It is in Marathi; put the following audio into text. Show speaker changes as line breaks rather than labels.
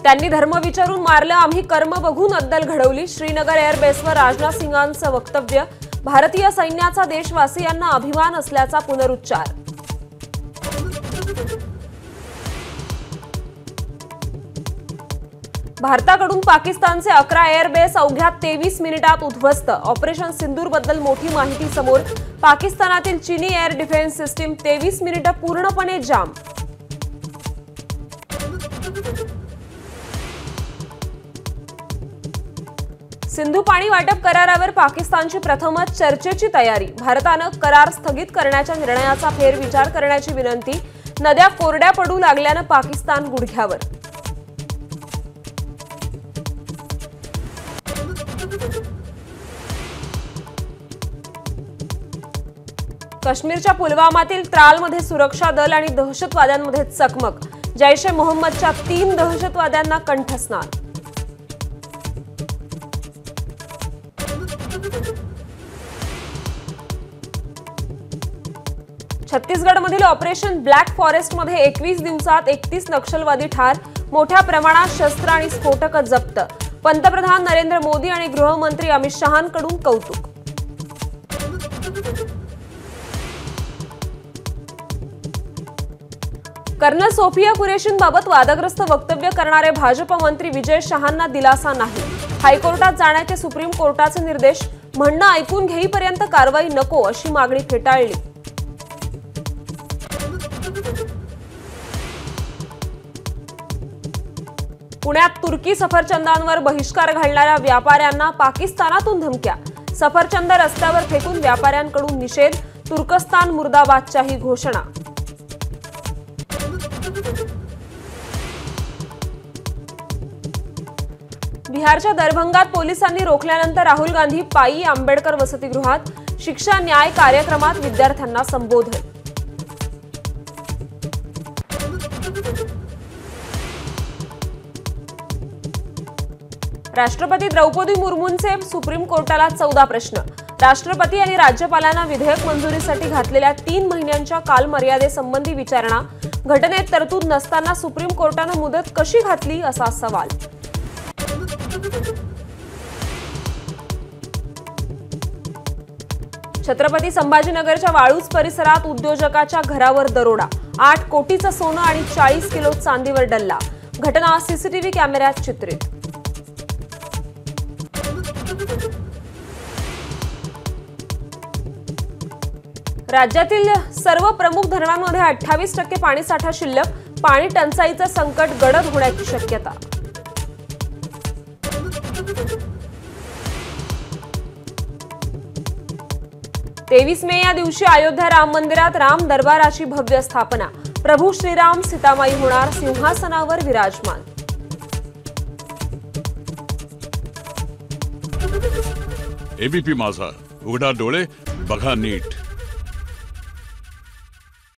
त्यांनी धर्म विचारून मारलं, आम्ही कर्म बघून अद्दल घडवली। श्रीनगर एअरबेसवर राजनाथ सिंगांचं वक्तव्य। भारतीय सैन्याचा देशवासियांना अभिमान असल्याचा पुनरुच्चार। भारताकडून पाकिस्तानचे 11 एअरबेस अवघ्या 23 मिनिटात उद्ध्वस्त। ऑपरेशन सिंदूर बद्दल मोठी माहिती समोर। पाकिस्तानातील चीनी एअर डिफेन्स सिस्टीम 23 मिनिटे पूर्णपणे जाम। सिंधू पाणी वाटप करारावर पाकिस्तानची प्रथमच चर्चेची तयारी। भारतानं करार स्थगित करण्याच्या निर्णयाचा फेरविचार करण्याची विनंती। नद्या कोरड्या पडू लागल्यानं पाकिस्तान गुडघ्यावर। काश्मीरच्या पुलवामातील त्रालमध्ये सुरक्षा दल आणि दहशतवाद्यांमध्ये चकमक। जैश ए मोहम्मदच्या 3 दहशतवाद्यांना कंठस्नान। छत्तीसगडमधील ऑपरेशन ब्लॅक फॉरेस्टमध्ये 21 दिवसात 31 नक्षलवादी ठार। मोठ्या प्रमाणात शस्त्र आणि स्फोटक जप्त। पंतप्रधान नरेंद्र मोदी आणि गृहमंत्री अमित शहांकडून कौतुक। कर्नल सोफिया कुरेशींबाबत वादग्रस्त वक्तव्य करणारे भाजप मंत्री विजय शहांना दिलासा नाही। हायकोर्टात जाण्याचे सुप्रीम कोर्टाचे निर्देश। म्हणणं ऐकून घेईपर्यंत कारवाई नको अशी मागणी फेटाळली। पुण्यात तुर्की सफरचंदांवर बहिष्कार घालणाऱ्या व्यापाऱ्यांना पाकिस्तानातून धमक्या। सफरचंद रस्त्यावर फेकून व्यापाऱ्यांकडून निषेध। तुर्कस्तान मुर्दाबादच्याही घोषणा। बिहारच्या दरभंगात पोलिसांनी रोखल्यानंतर राहुल गांधी पायी आंबेडकर वसतिगृहात। शिक्षा न्याय कार्यक्रमात विद्यार्थ्यांना संबोधन। राष्ट्रपती द्रौपदी मुर्मूंचे सुप्रीम कोर्टाला 14 प्रश्न। राष्ट्रपती आणि राज्यपालांना विधेयक मंजुरीसाठी घातलेल्या 3 महिन्यांच्या कालमर्यादेसंबंधी विचारणा। घटनेत तरतूद नसताना सुप्रीम कोर्टाने मुदत कशी घातली असा सवाल। छत्रपती संभाजीनगरच्या वाळूज परिसरात उद्योजकाच्या घरावर दरोडा। 8 कोटीचं सोनं आणि 40 किलो चांदीवर डल्ला। घटना सीसीटीव्ही कॅमेऱ्यात चित्रित। राज्यातील सर्व प्रमुख धरणांमध्ये 28% पाणीसाठा शिल्लक। पाणी टंचाईचं संकट गडद होण्याची शक्यता। तेवीस मे या दिवशी अयोध्या राम मंदिरात राम दरबाराची भव्य स्थापना। प्रभू श्रीराम सीतामाई होणार सिंहासनावर विराजमान।
एबीपी माझा, उघडा डोळे बघा नीट।